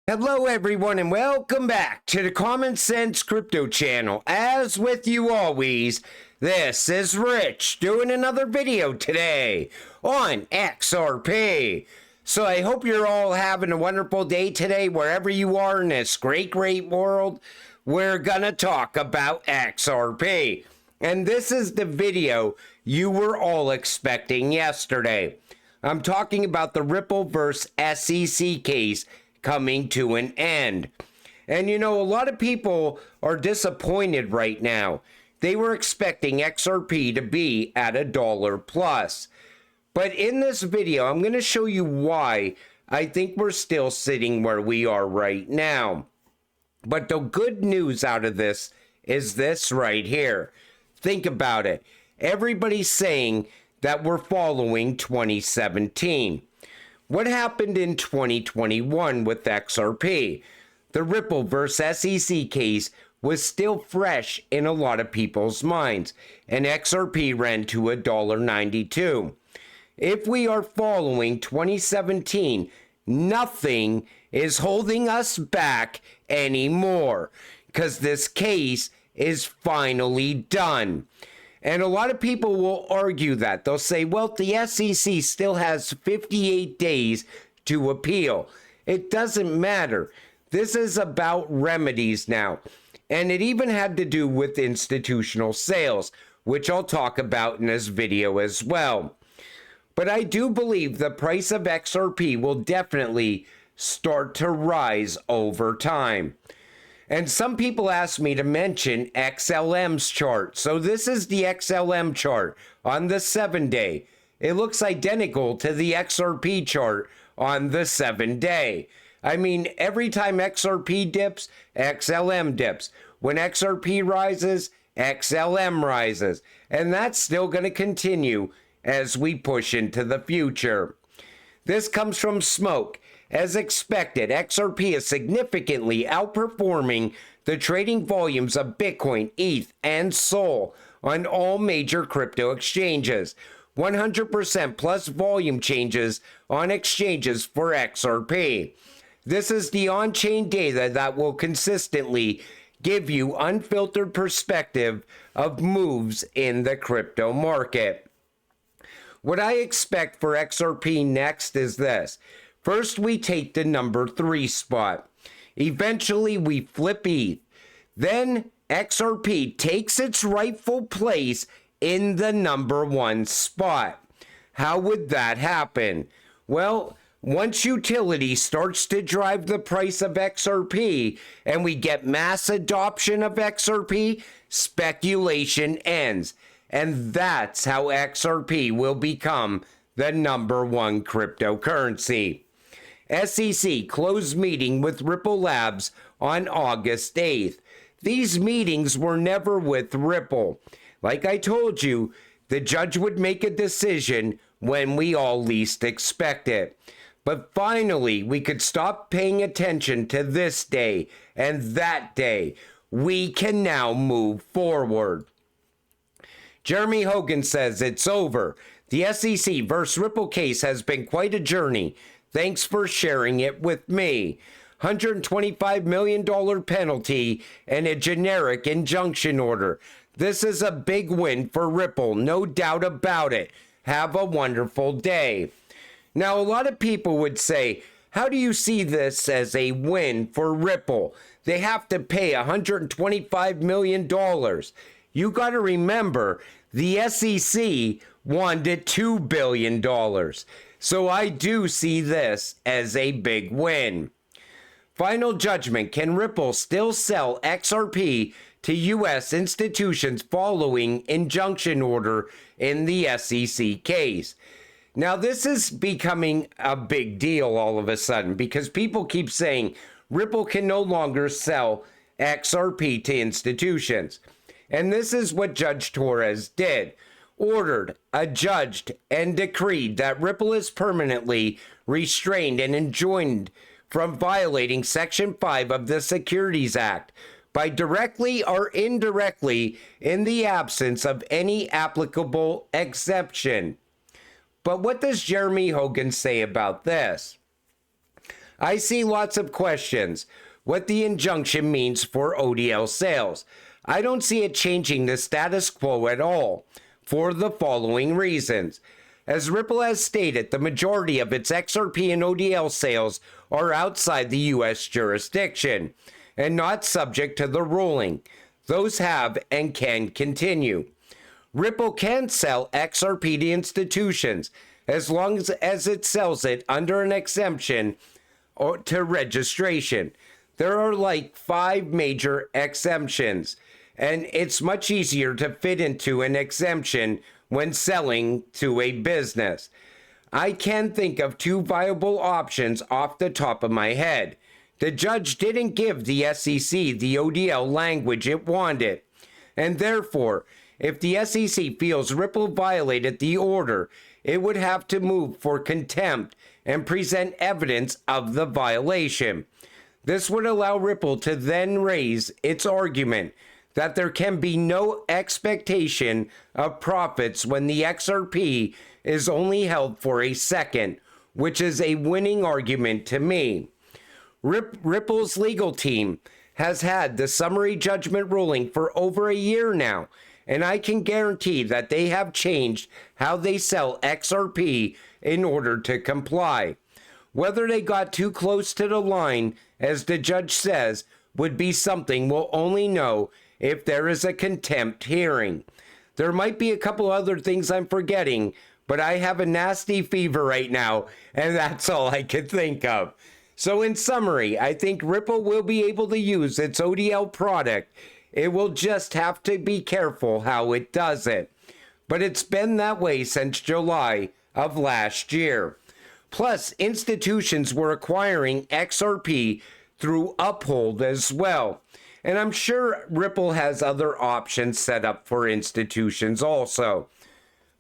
Hello everyone and welcome back to the Common Sense Crypto channel. As with you always, this is Rich doing another video today on XRP. So I hope you're all having a wonderful day today wherever you are in this great world. We're gonna talk about XRP. And this is the video you were all expecting yesterday. I'm talking about the Ripple vs. SEC case coming to an end. And you know, a lot of people are disappointed right now. They were expecting XRP to be at $1 plus. But in this video, I'm going to show you why I think we're still sitting where we are right now. But the good news out of this is this right here. Think about it. Everybody's saying that we're following 2017. What happened in 2021 with XRP? The Ripple vs. SEC case was still fresh in a lot of people's minds, and XRP ran to $1.92. If we are following 2017, nothing is holding us back anymore, because this case is finally done. And a lot of people will argue that. They'll say, well, the SEC still has 58 days to appeal. It doesn't matter. This is about remedies now. And it even had to do with institutional sales, which I'll talk about in this video as well. But I do believe the price of XRP will definitely start to rise over time. And some people ask me to mention XLM's chart. So this is the XLM chart on the 7-day. It looks identical to the XRP chart on the 7-day. I mean, every time XRP dips, XLM dips. When XRP rises, XLM rises. And that's still going to continue as we push into the future. This comes from Smoke. As expected, XRP is significantly outperforming the trading volumes of Bitcoin, ETH, and Sol on all major crypto exchanges. 100% plus volume changes on exchanges for XRP. This is the on-chain data that will consistently give you unfiltered perspective of moves in the crypto market. What I expect for XRP next is this. First, we take the number 3 spot. Eventually, we flip ETH. Then, XRP takes its rightful place in the number 1 spot. How would that happen? Well, once utility starts to drive the price of XRP and we get mass adoption of XRP, speculation ends. And that's how XRP will become the number 1 cryptocurrency. SEC closed meeting with Ripple Labs on August 8th. These meetings were never with Ripple. Like I told you, the judge would make a decision when we all least expect it. But finally, we could stop paying attention to this day and that day. We can now move forward. Jeremy Hogan says it's over. The SEC versus Ripple case has been quite a journey. Thanks for sharing it with me. $125 million penalty and a generic injunction order. This is a big win for Ripple, no doubt about it. Have a wonderful day. Now, a lot of people would say, how do you see this as a win for Ripple? They have to pay $125 million. You got to remember, the SEC wanted $2 billion. So I do see this as a big win. Final judgment. Can Ripple still sell XRP to U.S. institutions following injunction order in the SEC case? Now, this is becoming a big deal all of a sudden because people keep saying Ripple can no longer sell XRP to institutions. And this is what Judge Torres did. Ordered, adjudged, and decreed that Ripple is permanently restrained and enjoined from violating Section 5 of the Securities Act by directly or indirectly in the absence of any applicable exception. But what does Jeremy Hogan say about this? I see lots of questions what the injunction means for ODL sales. I don't see it changing the status quo at all for the following reasons. As Ripple has stated, the majority of its XRP and ODL sales are outside the U.S. jurisdiction and not subject to the ruling. Those have and can continue. Ripple can sell XRP to institutions as long as it sells it under an exemption or to registration. There are like 5 major exemptions, and it's much easier to fit into an exemption when selling to a business. I can think of 2 viable options off the top of my head. The judge didn't give the SEC the ODL language it wanted, and therefore, if the SEC feels Ripple violated the order, it would have to move for contempt and present evidence of the violation. This would allow Ripple to then raise its argument that there can be no expectation of profits when the XRP is only held for a second, which is a winning argument to me. Ripple's legal team has had the summary judgment ruling for over a year now, and I can guarantee that they have changed how they sell XRP in order to comply. Whether they got too close to the line, as the judge says, would be something we'll only know if there is a contempt hearing. There might be a couple other things I'm forgetting, but I have a nasty fever right now, and that's all I could think of. So in summary, I think Ripple will be able to use its ODL product. It will just have to be careful how it does it. But it's been that way since July of last year. Plus, institutions were acquiring XRP through Uphold as well. And I'm sure Ripple has other options set up for institutions also.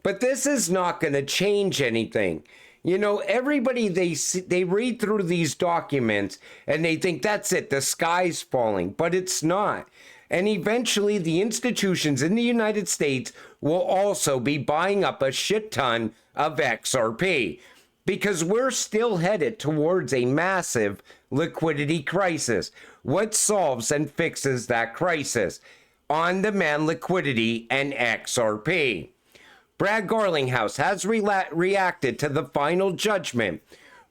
But this is not going to change anything. You know, everybody, they read through these documents and they think that's it, the sky's falling, but it's not. And eventually the institutions in the United States will also be buying up a shit ton of XRP because we're still headed towards a massive liquidity crisis. What solves and fixes that crisis? On-demand liquidity and XRP. Brad Garlinghouse has reacted to the final judgment,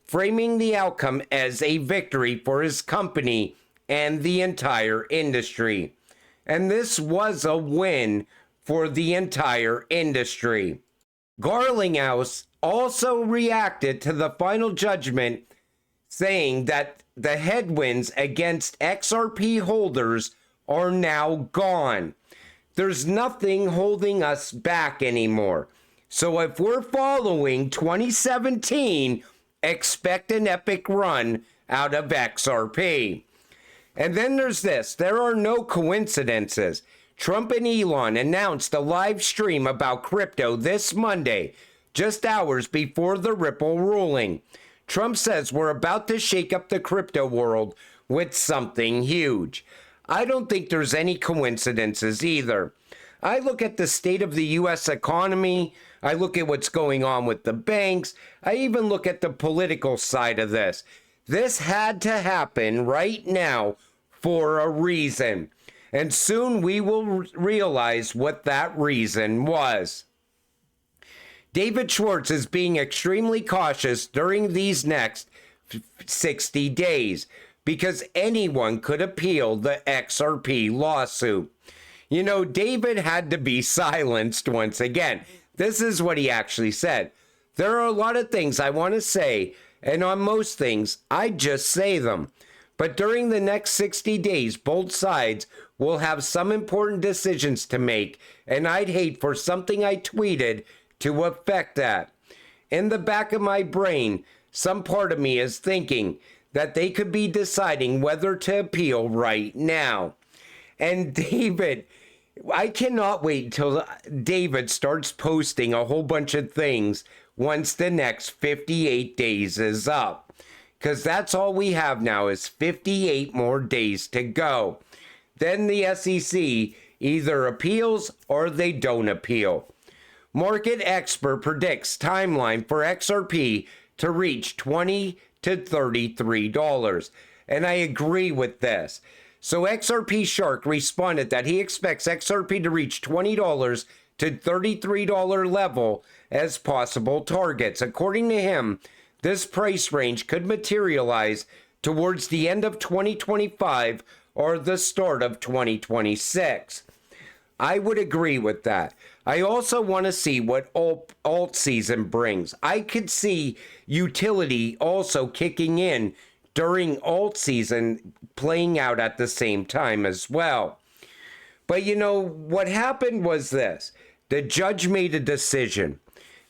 framing the outcome as a victory for his company and the entire industry. And this was a win for the entire industry. Garlinghouse also reacted to the final judgment, saying that the headwinds against XRP holders are now gone. There's nothing holding us back anymore. So if we're following 2017, expect an epic run out of XRP. And then there's this. There are no coincidences. Trump and Elon announced a live stream about crypto this Monday, just hours before the Ripple ruling. Trump says we're about to shake up the crypto world with something huge. I don't think there's any coincidences either. I look at the state of the U.S. economy. I look at what's going on with the banks. I even look at the political side of this. This had to happen right now for a reason. And soon we will realize what that reason was. David Schwarz is being extremely cautious during these next 60 days because anyone could appeal the XRP lawsuit. You know, David had to be silenced once again. This is what he actually said. There are a lot of things I want to say, and on most things, I just say them. But during the next 60 days, both sides will have some important decisions to make, and I'd hate for something I tweeted to affect that. In the back of my brain, some part of me is thinking that they could be deciding whether to appeal right now. And David, I cannot wait until David starts posting a whole bunch of things once the next 58 days is up. Because that's all we have now is 58 more days to go. Then the SEC either appeals or they don't appeal. Market expert predicts timeline for XRP to reach $20 to $33. And I agree with this. So XRP Shark responded that he expects XRP to reach $20 to $33 level as possible targets. According to him, this price range could materialize towards the end of 2025 or the start of 2026. I would agree with that. I also want to see what alt season brings. I could see utility also kicking in during alt season, playing out at the same time as well. But you know, what happened was this. The judge made a decision.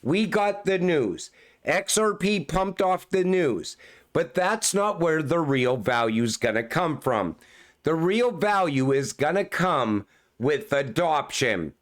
We got the news. XRP pumped off the news. But that's not where the real value is going to come from. The real value is going to come with adoption.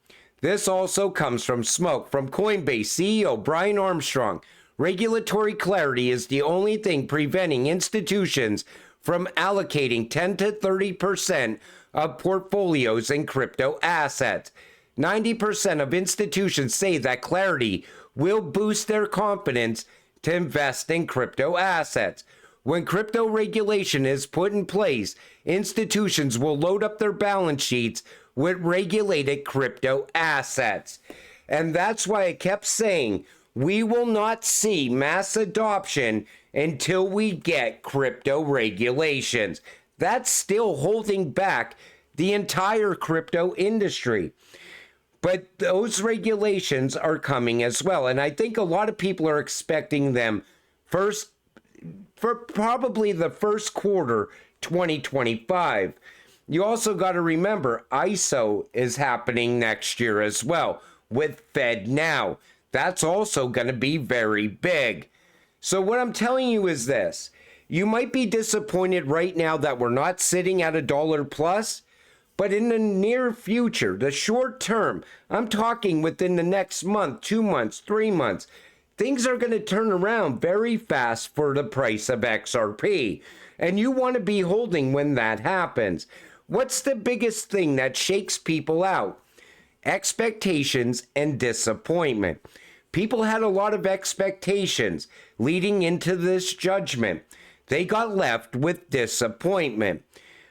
This also comes from smoke. From Coinbase CEO Brian Armstrong, regulatory clarity is the only thing preventing institutions from allocating 10 to 30% of portfolios in crypto assets. 90% of institutions say that clarity will boost their confidence to invest in crypto assets. When crypto regulation is put in place, institutions will load up their balance sheets with regulated crypto assets. And that's why I kept saying we will not see mass adoption until we get crypto regulations. That's still holding back the entire crypto industry. But those regulations are coming as well. And I think a lot of people are expecting them for probably the first quarter 2025. You also got to remember ISO is happening next year as well with Fed Now. That's also going to be very big. So what I'm telling you is this. You might be disappointed right now that we're not sitting at $1 plus, but in the near future, the short term, I'm talking within the next month, 2 months, 3 months, things are going to turn around very fast for the price of XRP. And you want to be holding when that happens. What's the biggest thing that shakes people out? Expectations and disappointment. People had a lot of expectations leading into this judgment. They got left with disappointment.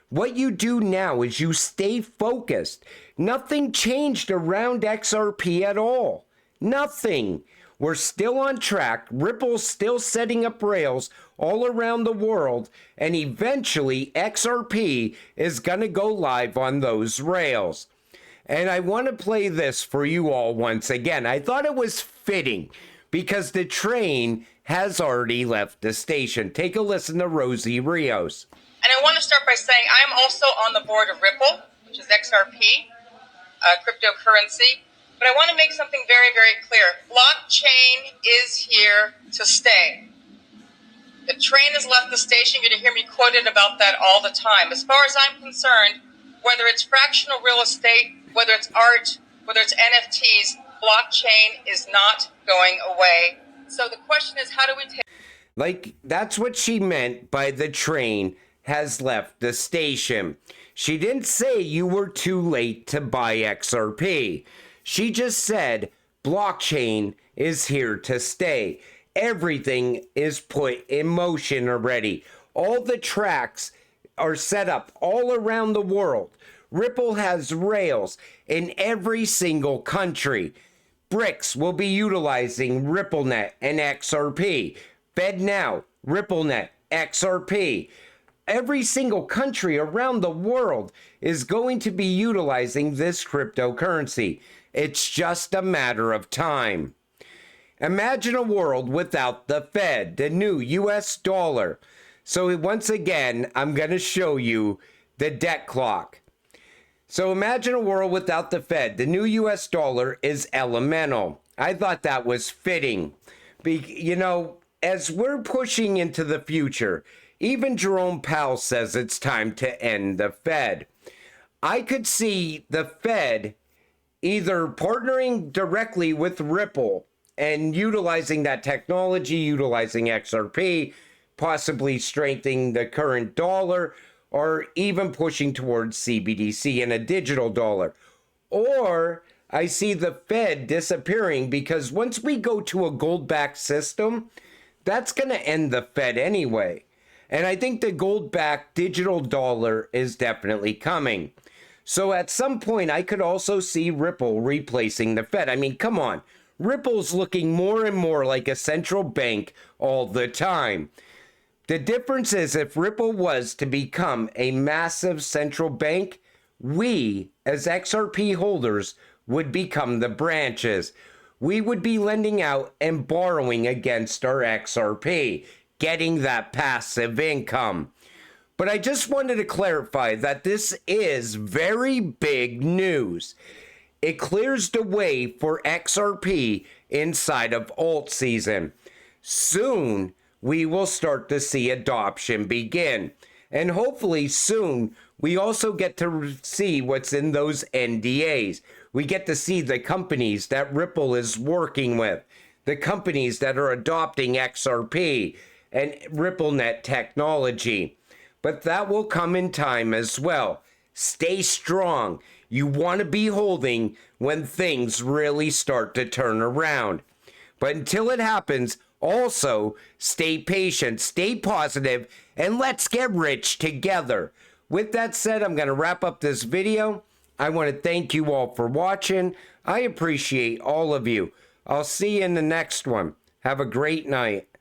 What you do now is you stay focused. Nothing changed around XRP at all. Nothing. We're still on track. Ripple's still setting up rails all around the world. And eventually XRP is going to go live on those rails. And I want to play this for you all once again. I thought it was fitting because the train has already left the station. Take a listen to Rosie Rios. And I want to start by saying I am also on the board of Ripple, which is XRP, cryptocurrency. But I want to make something very, very clear. Blockchain is here to stay. The train has left the station. You're going to hear me quoted about that all the time. As far as I'm concerned, whether it's fractional real estate, whether it's art, whether it's NFTs, blockchain is not going away. So the question is, how do we take... Like, that's what she meant by the train has left the station. She didn't say you were too late to buy XRP. She just said blockchain is here to stay. Everything is put in motion already. All the tracks are set up all around the world. Ripple has rails in every single country. BRICS will be utilizing RippleNet and XRP. FedNow, RippleNet, XRP. Every single country around the world is going to be utilizing this cryptocurrency. It's just a matter of time. Imagine a world without the Fed, the new US dollar. So once again, I'm going to show you the debt clock. So imagine a world without the Fed. The new US dollar is elemental. I thought that was fitting. You know, as we're pushing into the future, even Jerome Powell says it's time to end the Fed. I could see the Fed either partnering directly with Ripple and utilizing that technology, utilizing XRP, possibly strengthening the current dollar, or even pushing towards CBDC and a digital dollar. Or I see the Fed disappearing because once we go to a gold-backed system, that's going to end the Fed anyway. And I think the gold-backed digital dollar is definitely coming. So at some point, I could also see Ripple replacing the Fed. I mean, come on. Ripple's looking more and more like a central bank all the time. The difference is if Ripple was to become a massive central bank, we, as XRP holders, would become the branches. We would be lending out and borrowing against our XRP, getting that passive income. But I just wanted to clarify that this is very big news. It clears the way for XRP inside of alt season. Soon, we will start to see adoption begin. And hopefully soon, we also get to see what's in those NDAs. We get to see the companies that Ripple is working with, the companies that are adopting XRP and RippleNet technology. But that will come in time as well. Stay strong. You want to be holding when things really start to turn around. But until it happens, also stay patient, stay positive, and let's get rich together. With that said, I'm going to wrap up this video. I want to thank you all for watching. I appreciate all of you. I'll see you in the next one. Have a great night.